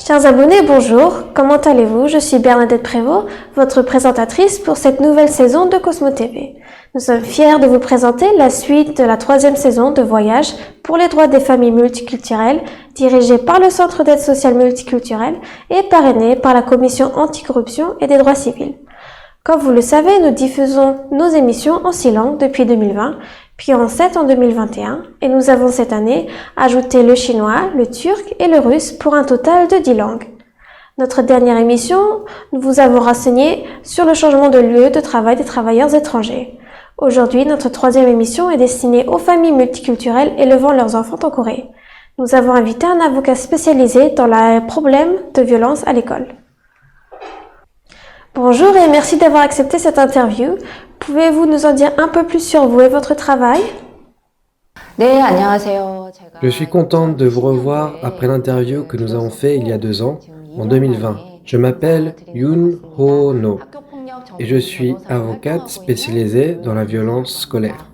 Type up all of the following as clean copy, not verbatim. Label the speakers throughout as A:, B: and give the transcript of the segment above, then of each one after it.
A: Chers abonnés, bonjour, comment allez-vous? Je suis Bernadette Prévost, votre présentatrice pour cette nouvelle saison de Cosmo TV. Nous sommes fiers de vous présenter la suite de la 3e saison de Voyage pour les droits des familles multiculturelles, dirigée par le Centre d'aide sociale multiculturelle et parrainée par la Commission anticorruption et des droits civils. Comme vous le savez, nous diffusons nos émissions en 6 langues depuis 2020, puis en 7 en 2021, et nous avons cette année ajouté le chinois, le turc et le russe pour un total de 10 langues. Notre dernière émission, nous vous avons renseigné sur le changement de lieu de travail des travailleurs étrangers. Aujourd'hui, notre 3e émission est destinée aux familles multiculturelles élevant leurs enfants en Corée. Nous avons invité un avocat spécialisé dans les problèmes de violence à l'école. Bonjour et merci d'avoir accepté cette interview. Pouvez-vous nous en dire un peu plus sur vous et votre travail?
B: Je suis contente de vous revoir après l'interview que nous avons fait il y a 2 ans, en 2020. Je m'appelle Yoon Ho No et je suis avocate spécialisée dans la violence scolaire.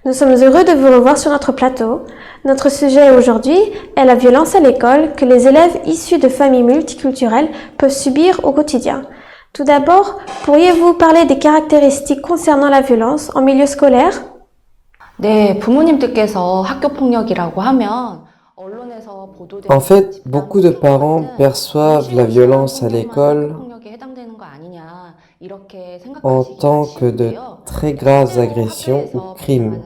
A: Nous sommes heureux de vous revoir sur notre plateau. Notre sujet aujourd'hui est la violence à l'école que les élèves issus de familles multiculturelles peuvent subir au quotidien. Tout d'abord, pourriez-vous parler des caractéristiques concernant la violence en milieu scolaire?
B: En fait, beaucoup de parents perçoivent la violence à l'école en tant que de très graves agressions ou crimes,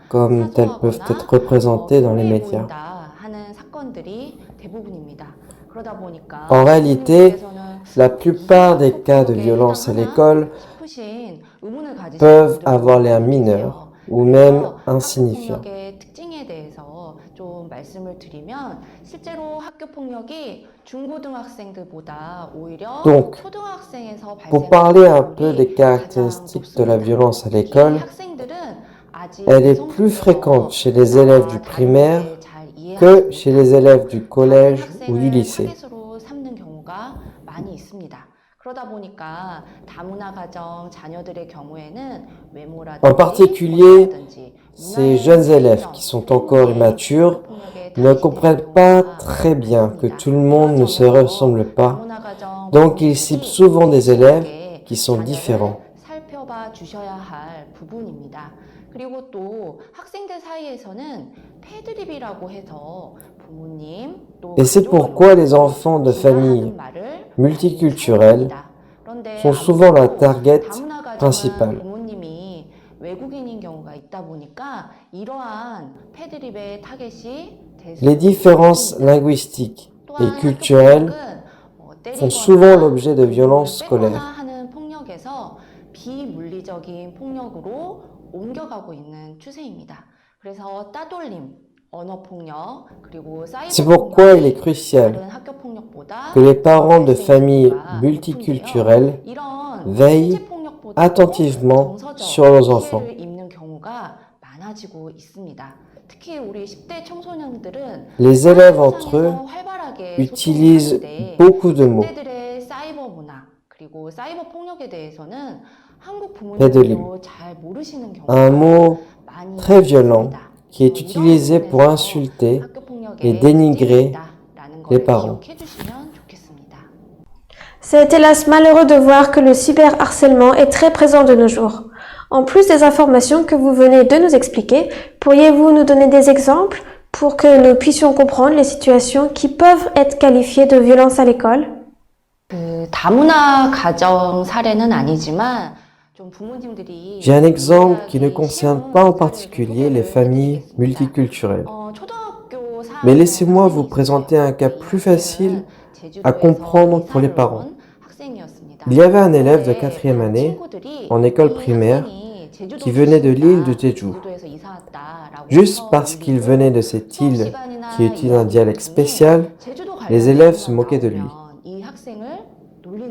B: comme telles peuvent être représentées dans les médias. En réalité, la plupart des cas de violence à l'école peuvent avoir l'air mineurs ou même insignifiants. Donc, pour parler un peu des caractéristiques de la violence à l'école, elle est plus fréquente chez les élèves du primaire que chez les élèves du collège ou du lycée. En particulier, ces jeunes élèves qui sont encore immatures ne comprennent pas très bien que tout le monde ne se ressemble pas, donc ils ciblent souvent des élèves qui sont différents. Et c'est pourquoi les enfants de familles multiculturelles sont souvent la target principale. Les différences linguistiques et culturelles font souvent l'objet de violences scolaires. C'est pourquoi il est crucial que les parents de familles multiculturelles veillent attentivement sur leurs enfants. Les élèves entre eux utilisent beaucoup de mots. Pedolim, un mot très violent qui est utilisé pour insulter et dénigrer les parents.
A: C'est hélas malheureux de voir que le cyberharcèlement est très présent de nos jours. En plus des informations que vous venez de nous expliquer, pourriez-vous nous donner des exemples pour que nous puissions comprendre les situations qui peuvent être qualifiées de violence à l'école?
B: J'ai un exemple qui ne concerne pas en particulier les familles multiculturelles. Mais laissez-moi vous présenter un cas plus facile à comprendre pour les parents. Il y avait un élève de 4e année en école primaire qui venait de l'île de Jeju. Juste parce qu'il venait de cette île qui utilise un dialecte spécial, les élèves se moquaient de lui.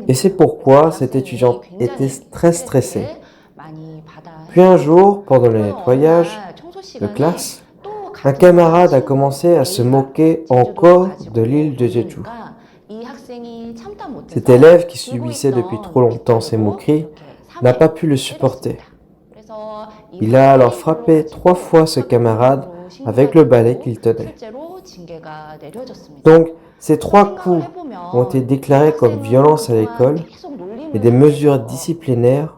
B: Et c'est pourquoi cet étudiant était très stressé. Puis un jour, pendant le nettoyage de classe, un camarade a commencé à se moquer encore de l'île de Jeju. Cet élève qui subissait depuis trop longtemps ces moqueries n'a pas pu le supporter. Il a alors frappé 3 fois ce camarade avec le balai qu'il tenait. Donc, ces 3 coups ont été déclarés comme violence à l'école et des mesures disciplinaires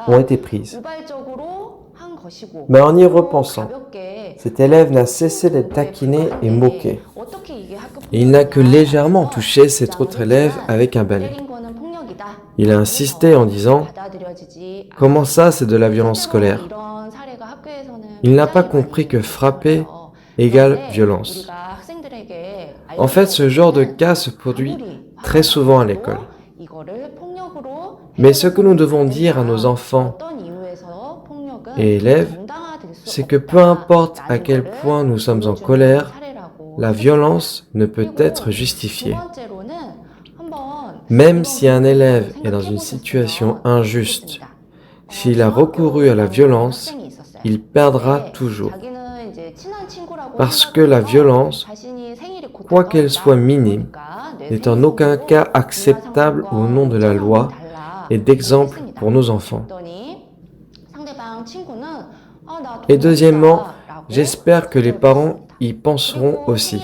B: ont été prises. Mais en y repensant, cet élève n'a cessé d'être taquiné et moqué. Et il n'a que légèrement touché cet autre élève avec un balai. Il a insisté en disant « Comment ça, c'est de la violence scolaire ?» Il n'a pas compris que frapper égale violence. En fait, ce genre de cas se produit très souvent à l'école. Mais ce que nous devons dire à nos enfants et élèves, c'est que peu importe à quel point nous sommes en colère, la violence ne peut être justifiée. Même si un élève est dans une situation injuste, s'il a recouru à la violence, il perdra toujours. Parce que la violence, quoi qu'elle soit minime, n'est en aucun cas acceptable au nom de la loi et d'exemple pour nos enfants. Et deuxièmement, j'espère que les parents y penseront aussi.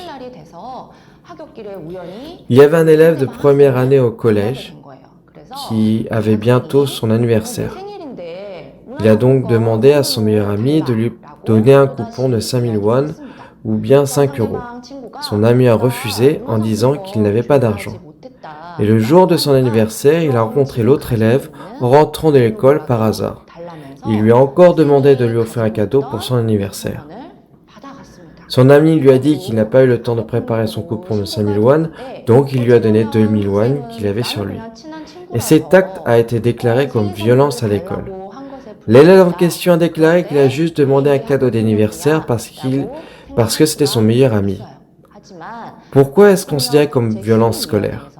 B: Il y avait un élève de première année au collège qui avait bientôt son anniversaire. Il a donc demandé à son meilleur ami de lui donner un coupon de 5000 won ou bien 5 euros. Son ami a refusé en disant qu'il n'avait pas d'argent. Et le jour de son anniversaire, il a rencontré l'autre élève en rentrant de l'école par hasard. Il lui a encore demandé de lui offrir un cadeau pour son anniversaire. Son ami lui a dit qu'il n'a pas eu le temps de préparer son coupon de 5000 won, donc il lui a donné 2000 won qu'il avait sur lui. Et cet acte a été déclaré comme violence à l'école. L'élève en question a déclaré qu'il a juste demandé un cadeau d'anniversaire parce que c'était son meilleur ami. Pourquoi est-ce considéré comme violence scolaire ?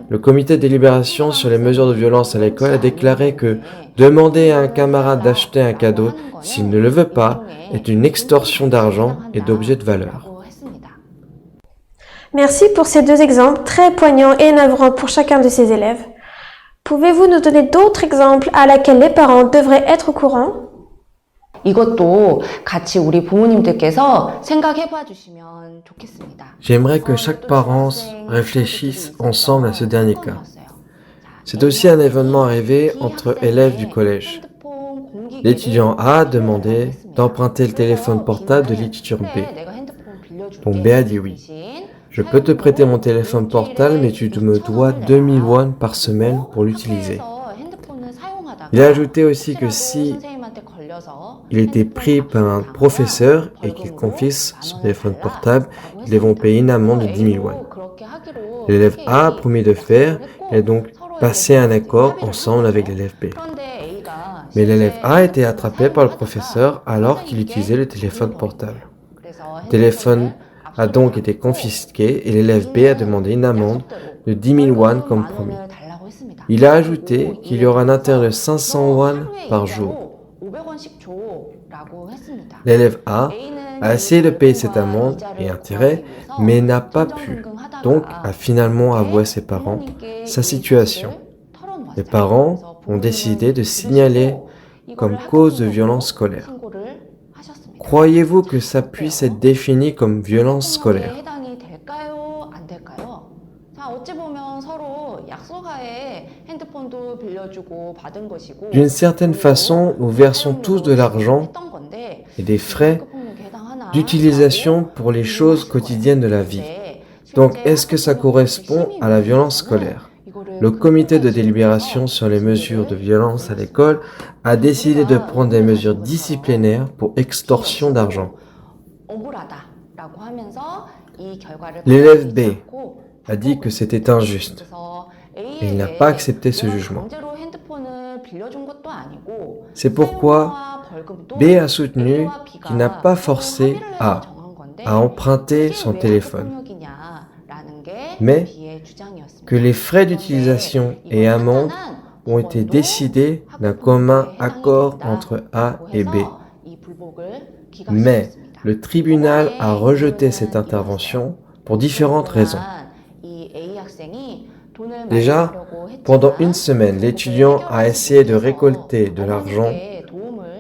B: Le comité de délibération sur les mesures de violence à l'école a déclaré que demander à un camarade d'acheter un cadeau s'il ne le veut pas est une extorsion d'argent et d'objets de valeur.
A: Merci pour ces 2 exemples très poignants et navrants pour chacun de ces élèves. Pouvez-vous nous donner d'autres exemples à laquelle les parents devraient être au courant?
B: J'aimerais que chaque parent réfléchisse ensemble à ce dernier cas. C'est aussi un événement arrivé entre élèves du collège. L'étudiant A a demandé d'emprunter le téléphone portable de l'étudiant B. Donc B a dit oui. Je peux te prêter mon téléphone portable, mais tu me dois 2000 won par semaine pour l'utiliser. Il a ajouté aussi que si il était pris par un professeur et qu'il confisque son téléphone portable, ils devront payer une amende de 10 000 won. L'élève A a promis de faire et a donc passé un accord ensemble avec l'élève B. Mais l'élève A a été attrapé par le professeur alors qu'il utilisait le téléphone portable. Le téléphone a donc été confisqué et l'élève B a demandé une amende de 10 000 won comme promis. Il a ajouté qu'il y aura un intérêt de 500 won par jour. L'élève A a essayé de payer cette amende et intérêt, mais n'a pas pu, donc a finalement avoué à ses parents sa situation. Les parents ont décidé de signaler comme cause de violence scolaire. Croyez-vous que ça puisse être défini comme violence scolaire? D'une certaine façon, nous versons tous de l'argent et des frais d'utilisation pour les choses quotidiennes de la vie. Donc, est-ce que ça correspond à la violence scolaire? Le comité de délibération sur les mesures de violence à l'école a décidé de prendre des mesures disciplinaires pour extorsion d'argent. L'élève B a dit que c'était injuste et il n'a pas accepté ce jugement. C'est pourquoi B a soutenu qu'il n'a pas forcé A à emprunter son téléphone, mais que les frais d'utilisation et amendes ont été décidés d'un commun accord entre A et B. Mais le tribunal a rejeté cette intervention pour différentes raisons. Déjà, pendant une semaine, l'étudiant a essayé de récolter de l'argent,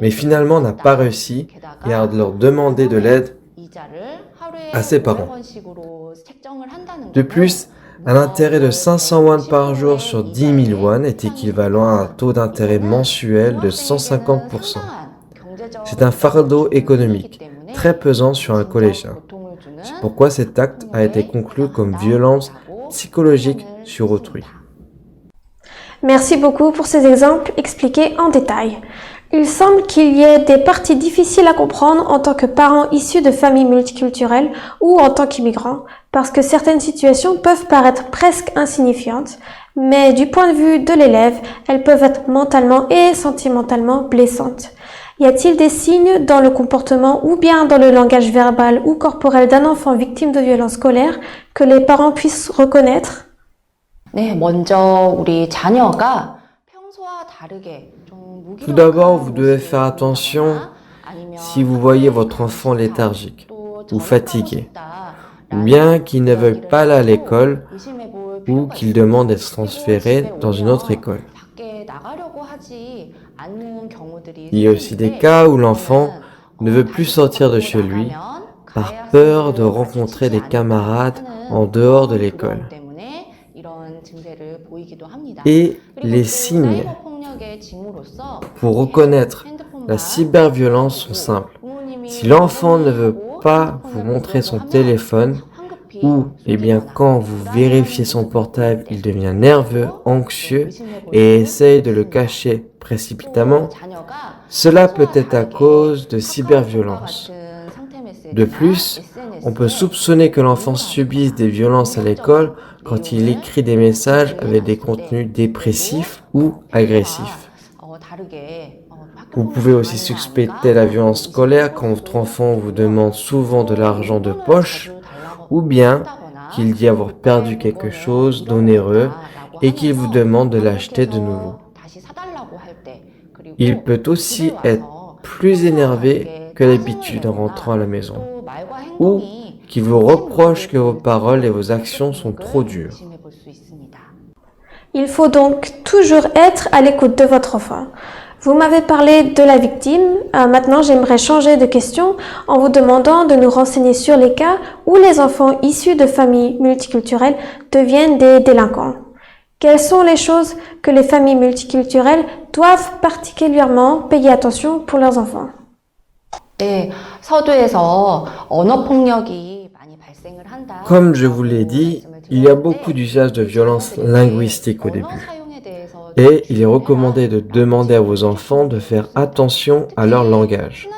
B: mais finalement n'a pas réussi et a leur demandé de l'aide à ses parents. De plus, un intérêt de 500 won par jour sur 10 000 won est équivalent à un taux d'intérêt mensuel de 150%. C'est un fardeau économique très pesant sur un collégien. C'est pourquoi cet acte a été conclu comme violence psychologique sur autrui.
A: Merci beaucoup pour ces exemples expliqués en détail. Il semble qu'il y ait des parties difficiles à comprendre en tant que parent issu de familles multiculturelles ou en tant qu'immigrant, parce que certaines situations peuvent paraître presque insignifiantes, mais du point de vue de l'élève, elles peuvent être mentalement et sentimentalement blessantes. Y a-t-il des signes dans le comportement ou bien dans le langage verbal ou corporel d'un enfant victime de violences scolaires que les parents puissent reconnaître?
C: 네, 먼저 우리 자녀가 평소와 다르게 좀
B: Tout d'abord, vous devez faire attention si vous voyez votre enfant léthargique ou fatigué, ou bien qu'il ne veuille pas aller à l'école ou qu'il demande d'être transféré dans une autre école. Il y a aussi des cas où l'enfant ne veut plus sortir de chez lui par peur de rencontrer des camarades en dehors de l'école. Et les signes pour reconnaître la cyberviolence sont simples. Si l'enfant ne veut pas vous montrer son téléphone, ou, quand vous vérifiez son portable, il devient nerveux, anxieux et essaye de le cacher précipitamment, cela peut être à cause de cyberviolence. De plus, on peut soupçonner que l'enfant subisse des violences à l'école quand il écrit des messages avec des contenus dépressifs ou agressifs. Vous pouvez aussi suspecter la violence scolaire quand votre enfant vous demande souvent de l'argent de poche, ou bien qu'il dit avoir perdu quelque chose d'onéreux et qu'il vous demande de l'acheter de nouveau. Il peut aussi être plus énervé que d'habitude en rentrant à la maison, ou qu'il vous reproche que vos paroles et vos actions sont trop dures.
A: Il faut donc toujours être à l'écoute de votre enfant. Vous m'avez parlé de la victime. Maintenant, j'aimerais changer de question en vous demandant de nous renseigner sur les cas où les enfants issus de familles multiculturelles deviennent des délinquants. Quelles sont les choses que les familles multiculturelles doivent particulièrement payer attention pour leurs enfants?
C: 네, 서두에서 언어 폭력이 많이 발생을 한다.
B: Comme je vous l'ai dit, il y a beaucoup d'usages de violence linguistique au début. Et il est recommandé de demander à vos enfants de faire attention à leur langage.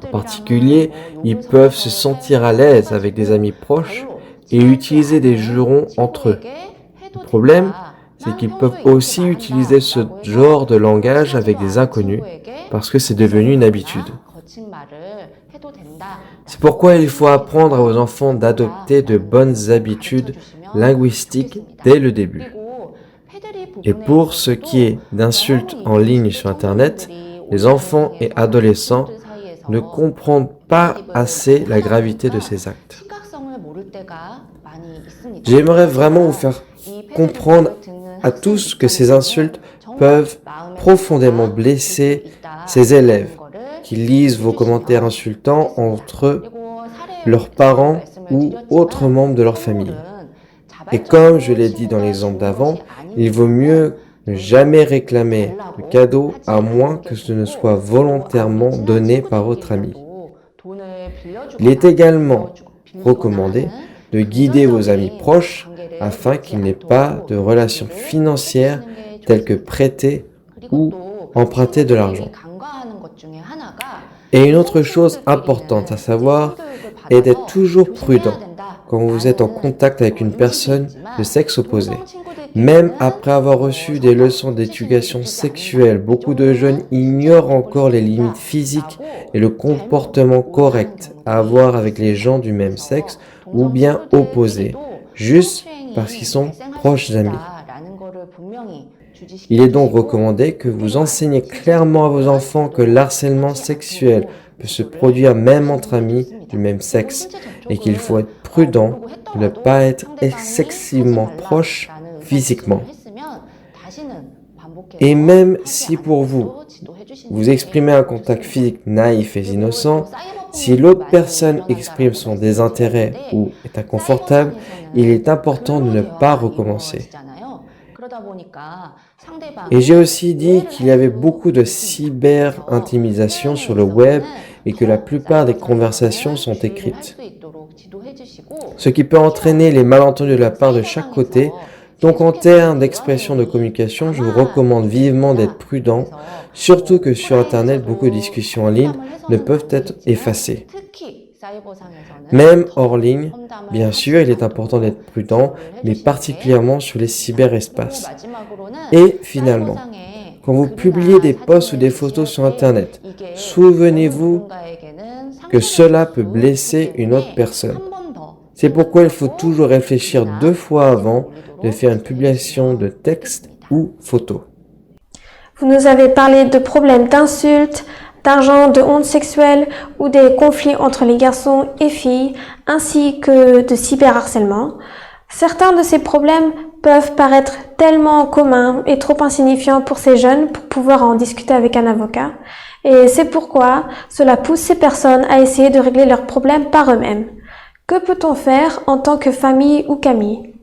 B: En particulier, ils peuvent se sentir à l'aise avec des amis proches et utiliser des jurons entre eux. Le problème, c'est qu'ils peuvent aussi utiliser ce genre de langage avec des inconnus parce que c'est devenu une habitude. C'est pourquoi il faut apprendre à vos enfants d'adopter de bonnes habitudes linguistiques dès le début. Et pour ce qui est d'insultes en ligne sur Internet, les enfants et adolescents ne comprennent pas assez la gravité de ces actes. J'aimerais vraiment vous faire comprendre à tous que ces insultes peuvent profondément blesser ces élèves qui lisent vos commentaires insultants entre leurs parents ou autres membres de leur famille. Et comme je l'ai dit dans l'exemple d'avant, il vaut mieux ne jamais réclamer le cadeau à moins que ce ne soit volontairement donné par votre ami. Il est également recommandé de guider vos amis proches afin qu'il n'ait pas de relations financières telles que prêter ou emprunter de l'argent. Et une autre chose importante à savoir est d'être toujours prudent quand vous êtes en contact avec une personne de sexe opposé. Même après avoir reçu des leçons d'éducation sexuelle, beaucoup de jeunes ignorent encore les limites physiques et le comportement correct à avoir avec les gens du même sexe ou bien opposés, juste parce qu'ils sont proches amis. Il est donc recommandé que vous enseigniez clairement à vos enfants que l'harcèlement sexuel peut se produire même entre amis du même sexe et qu'il faut être prudent de ne pas être excessivement proche physiquement. Et même si pour vous, vous exprimez un contact physique naïf et innocent, Si l'autre personne exprime son désintérêt ou est inconfortable, il est important de ne pas recommencer. Et j'ai aussi dit qu'il y avait beaucoup de cyber-intimidation sur le web et que la plupart des conversations sont écrites, ce qui peut entraîner les malentendus de la part de chaque côté. Donc en termes d'expression de communication, je vous recommande vivement d'être prudent, surtout que sur Internet, beaucoup de discussions en ligne ne peuvent être effacées. Même hors ligne, bien sûr, il est important d'être prudent, mais particulièrement sur les cyberespaces. Et finalement, quand vous publiez des posts ou des photos sur Internet, souvenez-vous que cela peut blesser une autre personne. C'est pourquoi il faut toujours réfléchir 2 fois avant de faire une publication de texte ou photo.
A: Vous nous avez parlé de problèmes d'insultes, d'argent, de honte sexuelle ou des conflits entre les garçons et filles, ainsi que de cyberharcèlement. Certains de ces problèmes peuvent paraître tellement communs et trop insignifiants pour ces jeunes pour pouvoir en discuter avec un avocat. Et c'est pourquoi cela pousse ces personnes à essayer de régler leurs problèmes par eux-mêmes. Que peut-on faire en tant que famille ou Camille?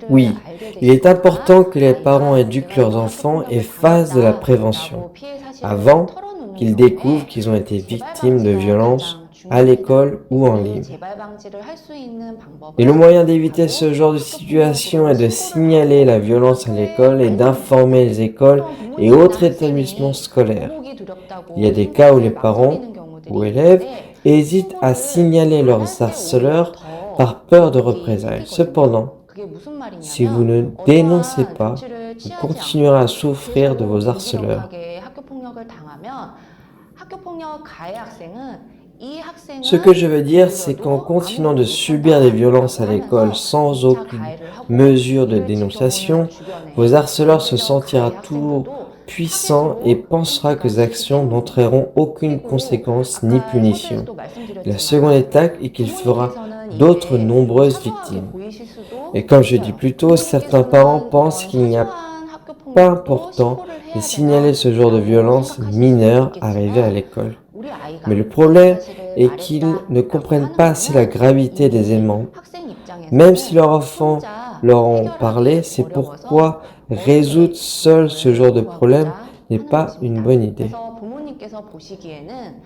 B: Oui, il est important que les parents éduquent leurs enfants et fassent de la prévention, avant qu'ils découvrent qu'ils ont été victimes de violences à l'école ou en ligne. Et le moyen d'éviter ce genre de situation est de signaler la violence à l'école et d'informer les écoles et autres établissements scolaires. Il y a des cas où les parents ou élèves hésitent à signaler leurs harceleurs par peur de représailles. Cependant, si vous ne dénoncez pas, vous continuerez à souffrir de vos harceleurs. Ce que je veux dire, c'est qu'en continuant de subir des violences à l'école sans aucune mesure de dénonciation, vos harceleurs se sentiront toujours puissants et pensera que les actions n'entraîneront aucune conséquence ni punition. La seconde étape est qu'il fera d'autres nombreuses victimes. Et comme je dis plus tôt, certains parents pensent qu'il n'y a pas important de signaler ce genre de violence mineure arrivée à l'école. Mais le problème est qu'ils ne comprennent pas assez la gravité des éléments. Même si leurs enfants leur ont parlé, c'est pourquoi résoudre seul ce genre de problème n'est pas une bonne idée.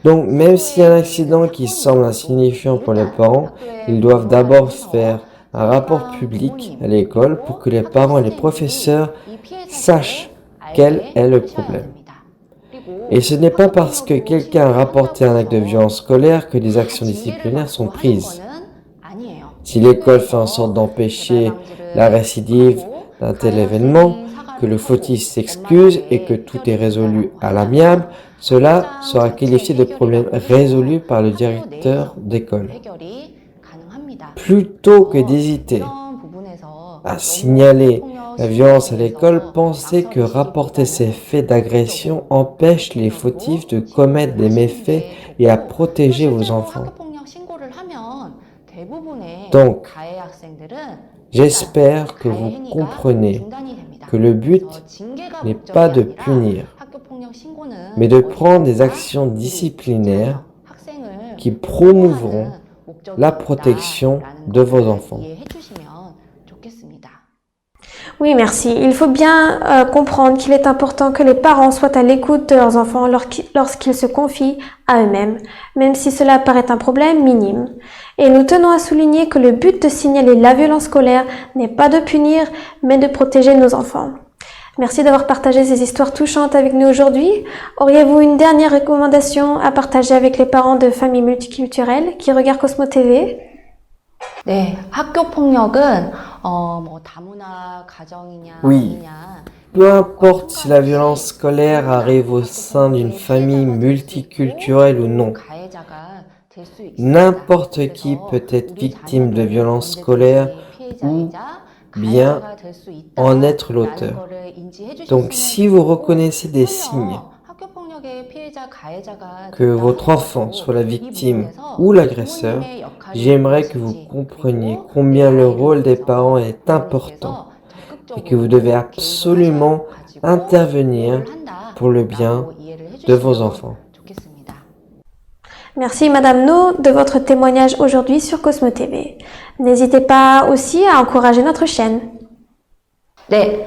B: Donc, même s'il y a un accident qui semble insignifiant pour les parents, ils doivent d'abord faire un rapport public à l'école pour que les parents et les professeurs sachent quel est le problème. Et ce n'est pas parce que quelqu'un a rapporté un acte de violence scolaire que des actions disciplinaires sont prises. Si l'école fait en sorte d'empêcher la récidive d'un tel événement, que le fautif s'excuse et que tout est résolu à l'amiable, cela sera qualifié de problème résolu par le directeur d'école. Plutôt que d'hésiter à signaler la violence à l'école, pensez que rapporter ces faits d'agression empêche les fautifs de commettre des méfaits et à protéger vos enfants. Donc, j'espère que vous comprenez que le but n'est pas de punir, mais de prendre des actions disciplinaires qui promouvront la protection de vos enfants.
A: Oui, merci. Il faut bien comprendre qu'il est important que les parents soient à l'écoute de leurs enfants lorsqu'ils se confient à eux-mêmes, même si cela paraît un problème minime. Et nous tenons à souligner que le but de signaler la violence scolaire n'est pas de punir, mais de protéger nos enfants. Merci d'avoir partagé ces histoires touchantes avec nous aujourd'hui. Auriez-vous une dernière recommandation à partager avec les parents de familles multiculturelles qui regardent Cosmo TV?
B: Oui, peu importe si la violence scolaire arrive au sein d'une famille multiculturelle ou non, n'importe qui peut être victime de violences scolaires ou bien en être l'auteur. Donc si vous reconnaissez des signes que votre enfant soit la victime ou l'agresseur, j'aimerais que vous compreniez combien le rôle des parents est important et que vous devez absolument intervenir pour le bien de vos enfants.
A: Merci Madame No de votre témoignage aujourd'hui sur Cosmo TV. N'hésitez pas aussi à encourager notre chaîne.
C: 네,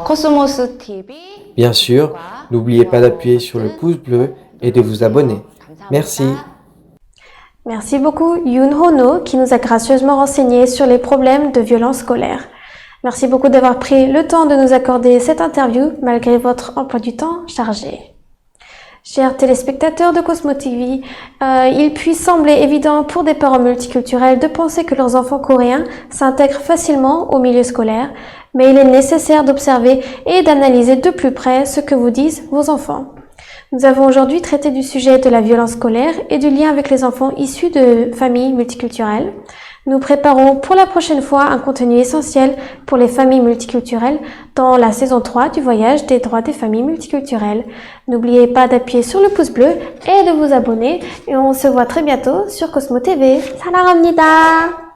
C: 코스모스 TV.
B: Bien sûr, n'oubliez pas d'appuyer sur le pouce bleu et de vous abonner. Merci.
A: Merci beaucoup Yoon Ho-no qui nous a gracieusement renseigné sur les problèmes de violence scolaire. Merci beaucoup d'avoir pris le temps de nous accorder cette interview malgré votre emploi du temps chargé. Chers téléspectateurs de Cosmo TV, il puisse sembler évident pour des parents multiculturels de penser que leurs enfants coréens s'intègrent facilement au milieu scolaire, mais il est nécessaire d'observer et d'analyser de plus près ce que vous disent vos enfants. Nous avons aujourd'hui traité du sujet de la violence scolaire et du lien avec les enfants issus de familles multiculturelles. Nous préparons pour la prochaine fois un contenu essentiel pour les familles multiculturelles dans la saison 3 du voyage des droits des familles multiculturelles. N'oubliez pas d'appuyer sur le pouce bleu et de vous abonner et on se voit très bientôt sur Cosmo TV. 사랑합니다.